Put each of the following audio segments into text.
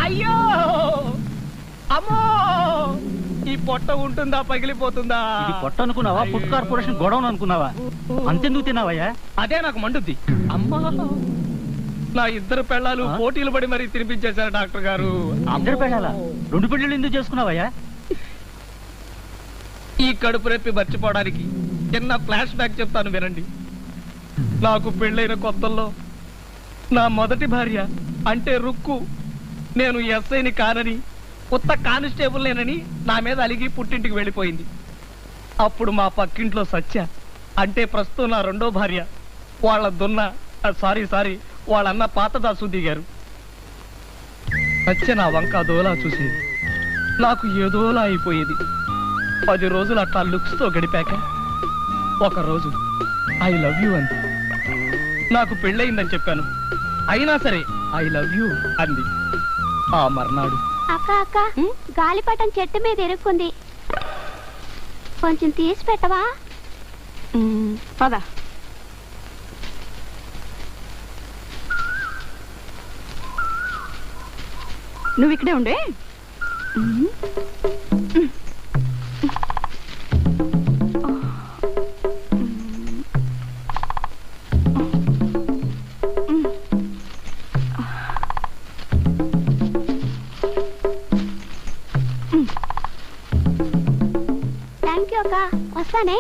అయ్యో అమ్మో ఈ పొట్ట ఉంటుందా పగిలిపోతుందా? ఇది పొట్ట అనుకున్నావా? ఫుడ్ కార్పొరేషన్ గొడవను అనుకున్నావా? అంతెందుకు తిన్నావయ్యా? అదే నాకు మండుద్ది. అమ్మా నా ఇద్దరు పెళ్ళాలు పోటీలు పడి మరీ తినిపించేశారు డాక్టర్ గారు. ఇద్దరు పెళ్ళాలా? 2 పెళ్ళిళ్ళు ఎందుకు చేసుకున్నావయ్యా? ఈ కడుపు రెప్పి మర్చిపోవడానికి చిన్న ఫ్లాష్ బ్యాక్ చెప్తాను వినండి. నాకు పెళ్ళైన కొత్తల్లో నా మొదటి భార్య అంటే రుక్కు నేను ఎస్ఐని కానని కొత్త కానిస్టేబుల్ నేనని నా మీద అలిగి పుట్టింటికి వెళ్ళిపోయింది. అప్పుడు మా పక్కింట్లో సత్య అంటే ప్రస్తుతం నా రెండో భార్య వాళ్ళ సారీ వాళ్ళన్న పాతదాసు దిగారు. సత్య నా వంక దోలా చూసేది. నాకు ఏదోలా అయిపోయేది. 10 రోజులు అట్లా లుక్స్ తో గడిపాక ఒకరోజు ఐ లవ్ యూ అంది. నాకు పెళ్ళయిందని చెప్పాను. అయినా సరే ఐ లవ్ యూ అంది. ఆ మర్నాడు అక్క అక్క గాలిపటం చెట్టు మీద ఇరుక్కుంది, కొంచెం తీసి పెట్టవా? పద. నువ్వు ఇక్కడే ఉండే. థ్యాంక్ యూ అక్క, వస్తానే.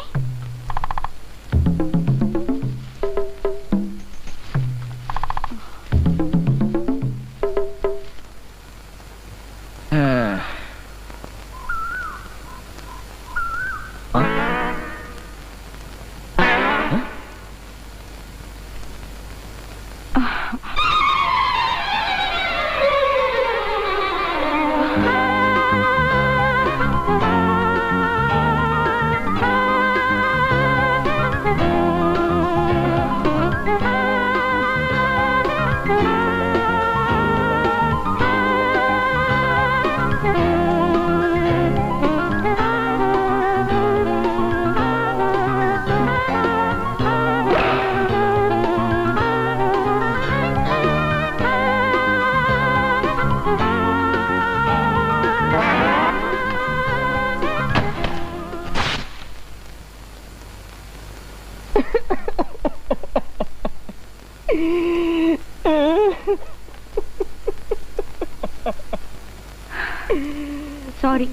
సారీ,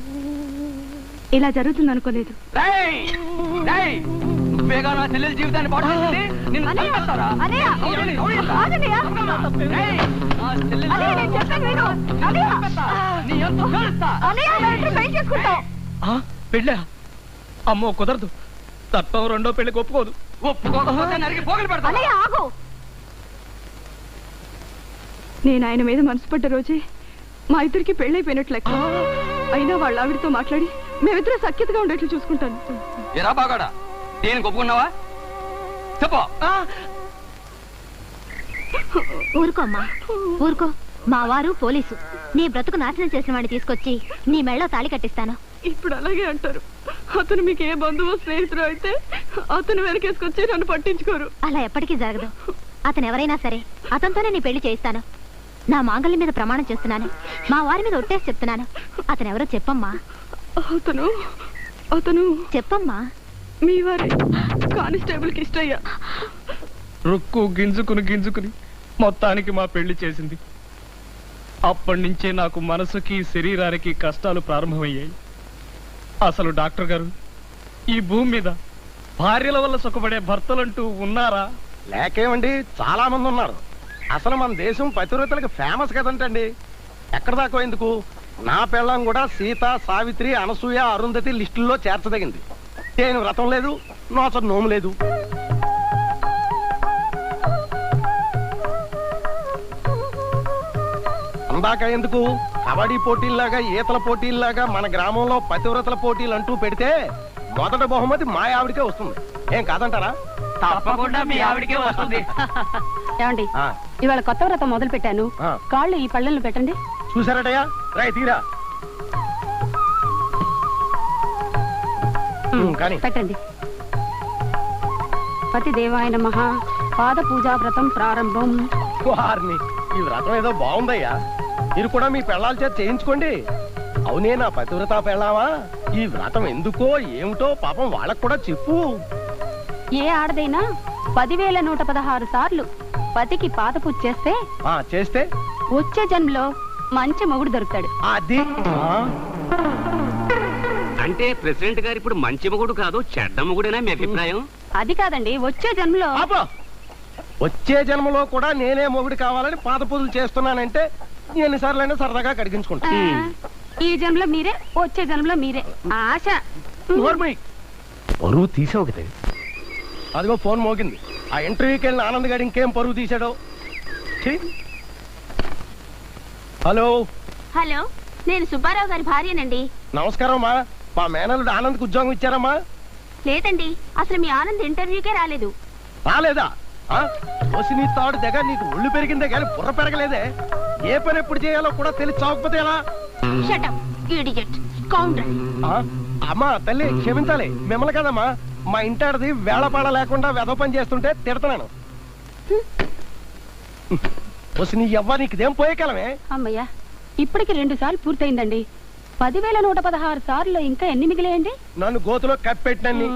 ఇలా జరుగుతుంది అనుకోలేదు. నువ్వేగా నా చెల్లెల జీవితాన్ని పాడు చేసింది. నిన్ను చంపేస్తారా? పెళ్ళా? అమ్మో కుదరదు. తప్పం రెండో పెళ్లికి ఒప్పుకోదు. ఒప్పుకోకపోతే నరికి పోగలు పెడతా. నేను ఆయన మీద మనసు పడ్డ రోజే మా ఇద్దరికి పెళ్ళైపోయినట్లు లెక్క. అయినా వాళ్ళ ఆవిడతో మాట్లాడి మేమిద్దరం సఖ్యతగా ఉండేట్లు చూసుకుంటాను. ఎరా బాగాడా, దేనికి ఒప్పుకున్నావా? చెప్పు. ఊరుకో అమ్మా, ఊరుకో. మా వారు పోలీసు. నీ బ్రతుకు నాశనం చేసిన వాడిని తీసుకొచ్చి నీ మెళ్ళో తాళి కట్టిస్తాను. ఇప్పుడు అలాగే అంటారు. అతను మీకు ఏ బంధువు స్నేహితుడు అయితే అతను వెనకేసుకొచ్చి నన్ను పట్టించుకోరు. అలా ఎప్పటికీ జరగదు. అతను ఎవరైనా సరే అతనితోనే నీ పెళ్లి చేయిస్తాను. నా మాంగళ్యం మీద ప్రమాణం చేస్తున్నాను. మా వారి మీద ఒట్టేసి చెప్తున్నాను. అతను ఎవరో చెప్పమ్మా. అతను చెప్పమ్మా. మీ వారి కానిస్టేబుల్ కి ఇష్టయ్యా. రుక్కు గింజుకుని మొత్తానికి మా పెళ్లి చేసింది. అప్పటి నుంచే నాకు మనసుకి శరీరానికి కష్టాలు ప్రారంభమయ్యాయి. అసలు డాక్టర్ గారు, ఈ భూమి మీద భార్యల వల్ల సుఖపడే భర్తలంటూ ఉన్నారా? లేకేమండి, చాలా మంది ఉన్నారు. అసలు మన దేశం పతివ్రతలకు ఫేమస్ కదంటండి. ఎక్కడ దాకా ఎందుకు, నా పెళ్ళం కూడా సీత, సావిత్రి, అనసూయ, అరుంధతి లిస్టుల్లో చేర్చదగింది. నేను వ్రతం లేదు, నోచ నోము లేదు. అందాక ఎందుకు, కబడ్డీ పోటీల్లాగా, ఈతల పోటీల్లాగా మన గ్రామంలో పతివ్రతల పోటీలు అంటూ పెడితే మొదటి బహుమతి మా ఆవిడికే వస్తుంది. ఏం కాదంటారా? తప్పకుండా మీ ఆవిడికే వస్తుంది. ఏమండి, ఇవాళ కొత్త వ్రతం మొదలు పెట్టాను. కాళ్ళు ఈ పళ్ళెలను పెట్టండి. చూసారటయ్యా, రాయి తీరా కానీ పెట్టండి. పతి దేవాయ నమః. పాద పూజా వ్రతం ప్రారంభం. వారిని, ఈ వ్రతం ఏదో బాగుందయ్యా. మీరు కూడా మీ పెళ్ళాల చేత చేయించుకోండి. అవునే నా పతివ్రత పెళ్ళావా, ఈ వ్రతం ఎందుకో ఏమిటో పాపం వాళ్ళకు కూడా చెప్పు. ఏ ఆడదైనా 10,116 సార్లు పతికి పాత పూజ చేస్తే చేస్తే వచ్చే జన్మలో మంచి మొగుడు దొరుకుతాడు. అది అంటే ప్రెసిడెంట్ గారు ఇప్పుడు మంచి మొగుడు కాదు చెడ్డ మొగుడేనా మీ అభిప్రాయం? అది కాదండి, వచ్చే జన్మలో. వచ్చే జన్మలో కూడా నేనే మొగుడు కావాలని పాత పూజలు చేస్తున్నానంటే ఎన్నిసార్లైనా సరదాగా కడిగించుకుంటా. ఈ జన్మలో మీరే, వచ్చే జన్మలో మీరే. ఆశ. పరువు తీసావు కదా. అదిగో ఫోన్ మోగింది. ఆ ఇంటర్వ్యూకి వెళ్ళిన ఆనంద్ గారు ఇంకేం పరువు తీశాడో. హలో హలో, నేను సుబ్బారావు గారి భార్యనండి. నమస్కారం అమ్మా. మా మేనల్లుడు ఆనంద్కి ఉద్యోగం ఇచ్చారమ్మా? లేదండి, అసలు మీ ఆనంద్ ఇంటర్వ్యూకే రాలేదు. రాలేదా? నీ తాడు దగ్గర నీకు ఒళ్ళు పెరిగిందే కానీ బుర్ర పెరగలేదే. ఏ పని ఎప్పుడు చేయాలో కూడా తెలిసి చావకపోతే ఎలా? Shut up idiot scoundrel. అమ్మా తల్లి క్షమించాలి, మిమ్మల్ని కదమ్మా. మా ఇంటాడిది వేళపాడ లేకుండా వెధవ పని చేస్తుంటే తిడతాను. నీ ఎవ్వ నీకుదేం పోయే కాలమే. అమ్మయ్యా, ఇప్పటికి 2 సార్లు పూర్తయిందండి. 10,116 సార్లు ఇంకా ఎన్ని మిగిలేయండి? నన్ను గోతులో కప్పెట్టినన్ని.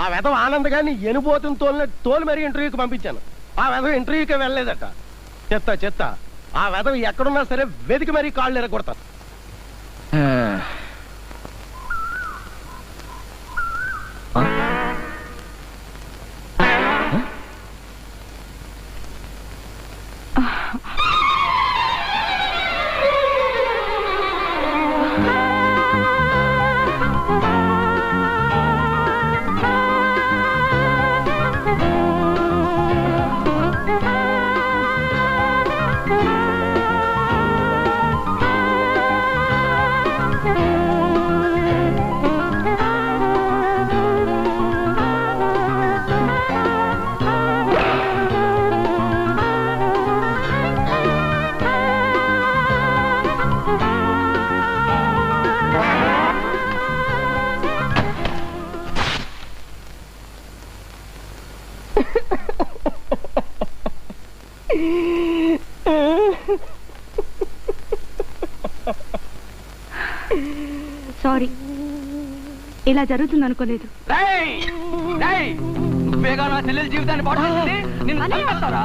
ఆ వెధవ ఆనంద్ గారిని ఎనుబోతుని తోలు మరీ ఇంటర్వ్యూకి పంపించాను. ఆ వెధవ ఇంటర్వ్యూకి వెళ్ళలేదట. చెత్త ఆ వెధవ ఎక్కడున్నా సరే వెతికి మరీ కాళ్ళు ఎరగొడతాను. సారీ, ఇలా జరుగుతుంది అనుకోలేదు. నువ్వేగా నా చెల్లెల జీవితాన్ని పాడు చేసింది. నిన్ను చంపేస్తారా?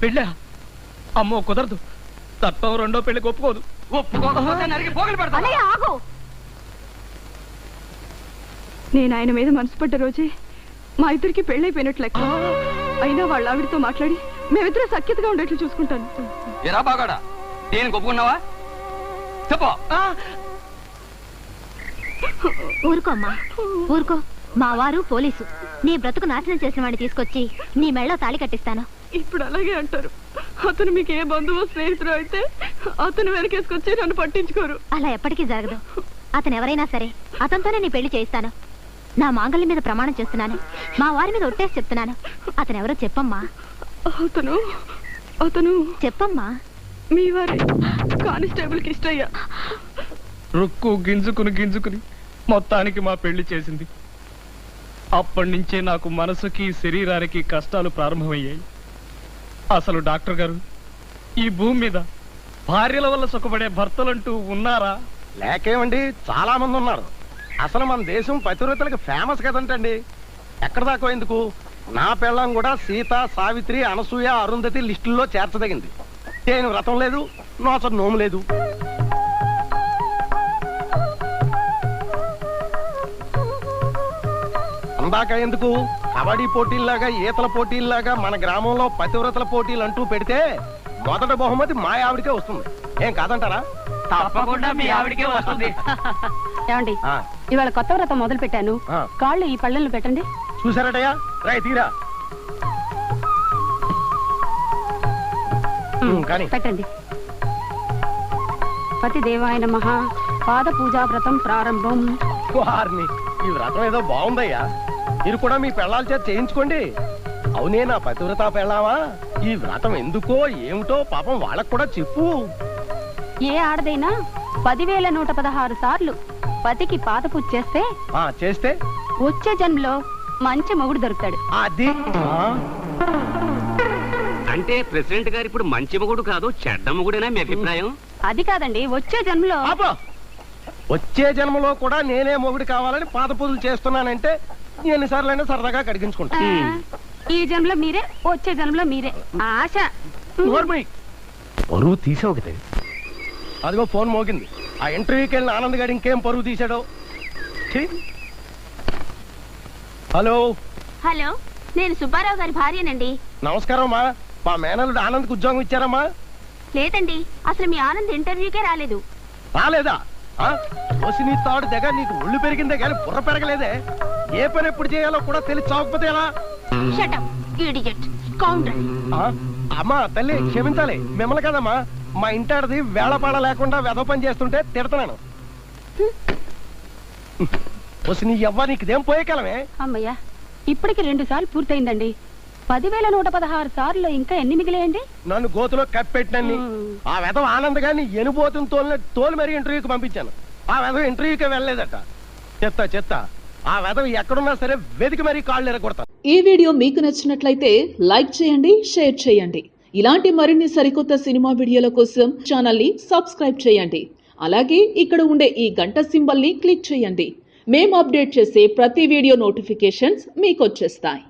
పెళ్ళా? అమ్మో కుదరదు. చట్టం 2వ పెళ్లికి ఒప్పుకోదు. ఒప్పుకోకపోతే నరికి పోగలు పెడతా. నేను ఆయన మీద మనసు పడ్డ రోజే మా ఇద్దరికి పెళ్ళైపోయినట్లు లెక్క. అయినా వాళ్ళ ఆవిడతో మాట్లాడి మేమిద్దరం సఖ్యతగా ఉండేట్లు చూసుకుంటాను. ఎరా బాగాడా, దేనికి ఒప్పుకున్నావా? చెప్పు. ఊరుకో అమ్మా, ఊరుకో. మా వారు పోలీసు. నీ బ్రతుకు నాశనం చేసిన వాడిని తీసుకొచ్చి నీ మెళ్ళో తాళి కట్టిస్తాను. ఇప్పుడు అలాగే అంటారు. అతను మీకు ఏ బంధువు స్నేహితుడు అయితే అతను వెనకేసుకొచ్చి నన్ను పట్టించుకోరు. అలా ఎప్పటికీ జరగదు. అతను ఎవరైనా సరే అతనితోనే నీ పెళ్లి చేయిస్తాను. నా మాంగళ్యం మీద ప్రమాణం చేస్తున్నాను. మా వారి మీద ఒట్టేసి చెప్తున్నాను. అతను ఎవరో చెప్పమ్మా. అతను చెప్పమ్మా. మీ వారి కానిస్టేబుల్ కి ఇష్టయ్యా. రుక్కు గింజుకుని మొత్తానికి మా పెళ్లి చేసింది. అప్పటి నుంచే నాకు మనసుకి శరీరానికి కష్టాలు ప్రారంభమయ్యాయి. అసలు డాక్టర్ గారు, ఈ భూమి మీద భార్యల వల్ల సుఖపడే భర్తలంటూ ఉన్నారా? లేకేమండి, చాలా మంది ఉన్నారు. అసలు మన దేశం పతివ్రతలకు ఫేమస్ కదంటండి. ఎక్కడ దాకా ఎందుకు, నా పెళ్ళం కూడా సీత, సావిత్రి, అనసూయ, అరుంధతి లిస్టుల్లో చేర్చదగింది. నేను వ్రతం లేదు, నోచ నోము లేదు. అందాక ఎందుకు, కబడ్డీ పోటీల్లాగా, ఈతల పోటీల్లాగా మన గ్రామంలో పతివ్రతల పోటీలు అంటూ పెడితే మొదటి బహుమతి మా ఆవిడికే వస్తుంది. ఏం కాదంటారా? తప్పకుండా మీ ఆవిడికే వస్తుంది. ఏమండి, ఇవాళ కొత్త వ్రతం మొదలు పెట్టాను. కాళ్ళు ఈ పళ్ళెల్లో పెట్టండి. చూసారటయ్యా, రాయ్ తీరా కానీ పెట్టండి. పతి దేవాయ నమః. పాద పూజా వ్రతం ప్రారంభం. వారిని, ఈ వ్రతం ఏదో బాగుందయ్యా. మీరు కూడా మీ పెళ్ళాల చేత చేయించుకోండి. అవునే నా పతివ్రత పెళ్ళావా, ఈ వ్రతం ఎందుకో ఏమిటో పాపం వాళ్ళకు కూడా చెప్పు. ఏ ఆడదైనా 10,116 సార్లు పతికి పాద పూజ చేస్తే చేస్తే వచ్చే జన్మలో మంచి మొగుడు దొరుకుతాడు. అది అంటే ప్రెసిడెంట్ గారు ఇప్పుడు మంచి మొగుడు కాదు చెడ్డ మొగుడేనా మీ అభిప్రాయం? అది కాదండి, వచ్చే జన్మలో. పాప వచ్చే జన్మలో కూడా నేనే మొగుడు కావాలని పాత పూజలు చేస్తున్నానంటే ఎన్నిసార్లైనా సరదాగా కడిగించుకుంటా. ఈ జన్మలో మీరే, వచ్చే జన్మలో మీరే. ఆశ. పరువు తీసావు కదా. అదిగో ఫోన్ మోగింది. ఆ ఇంటర్వ్యూకి వెళ్ళిన ఆనంద్ గారు ఇంకేం పరువు తీశాడో. హలో హలో, నేను సుబ్బారావు గారి భార్యనండి. నమస్కారం అమ్మా. మా మేనల్లుడు ఆనంద్కి ఉద్యోగం ఇచ్చారమ్మా? లేదండి, అసలు మీ ఆనంద్ ఇంటర్వ్యూకే రాలేదు. రాలేదా? నీ తాడు దగ్గర నీకు ఒళ్ళు పెరిగిందే కానీ బుర్ర పెరగలేదే. ఏ పని ఎప్పుడు చేయాలో కూడా తెలిసి చావకపోతే ఎలా? Shut up, idiot, scoundrel. అమ్మా తల్లి క్షమించాలి, మిమ్మల్ని కదమ్మా. మా ఇంటాడిది వేళపాడ లేకుండా వెధ పని చేస్తుంటే తిడతాను. నీ ఎవ్వ నీకుదేం పోయే కాలమే. అమ్మయ్యా, ఇప్పటికి 2 సార్లు పూర్తయిందండి. 10,116 సార్లు ఇంకా ఎన్ని మిగిలేయండి? నన్ను గోతులో కప్పెట్టినన్ని. ఆ వెధవ ఆనంద్ గారిని ఎనుబోతుని తోలు మరీ ఇంటర్వ్యూకి పంపించాను. ఆ వెధవ ఇంటర్వ్యూకి వెళ్ళలేదట. చెత్త ఆ వెధవ ఎక్కడున్నా సరే వెతికి మరీ కాళ్ళు ఎరగొడతాను. ఈ వీడియో మీకు నచ్చినట్లయితే లైక్ చేయండి, షేర్ చేయండి. ఇలాంటి మరిన్ని సరికొత్త సినిమా వీడియోల కోసం ఛానల్ ని సబ్స్క్రైబ్ చేయండి. అలాగే ఇక్కడ ఉండే ఈ గంట సింబల్ ని క్లిక్ చేయండి. మేము అప్డేట్ చేసే ప్రతి వీడియో నోటిఫికేషన్స్ మీకు వచ్చేస్తాయి.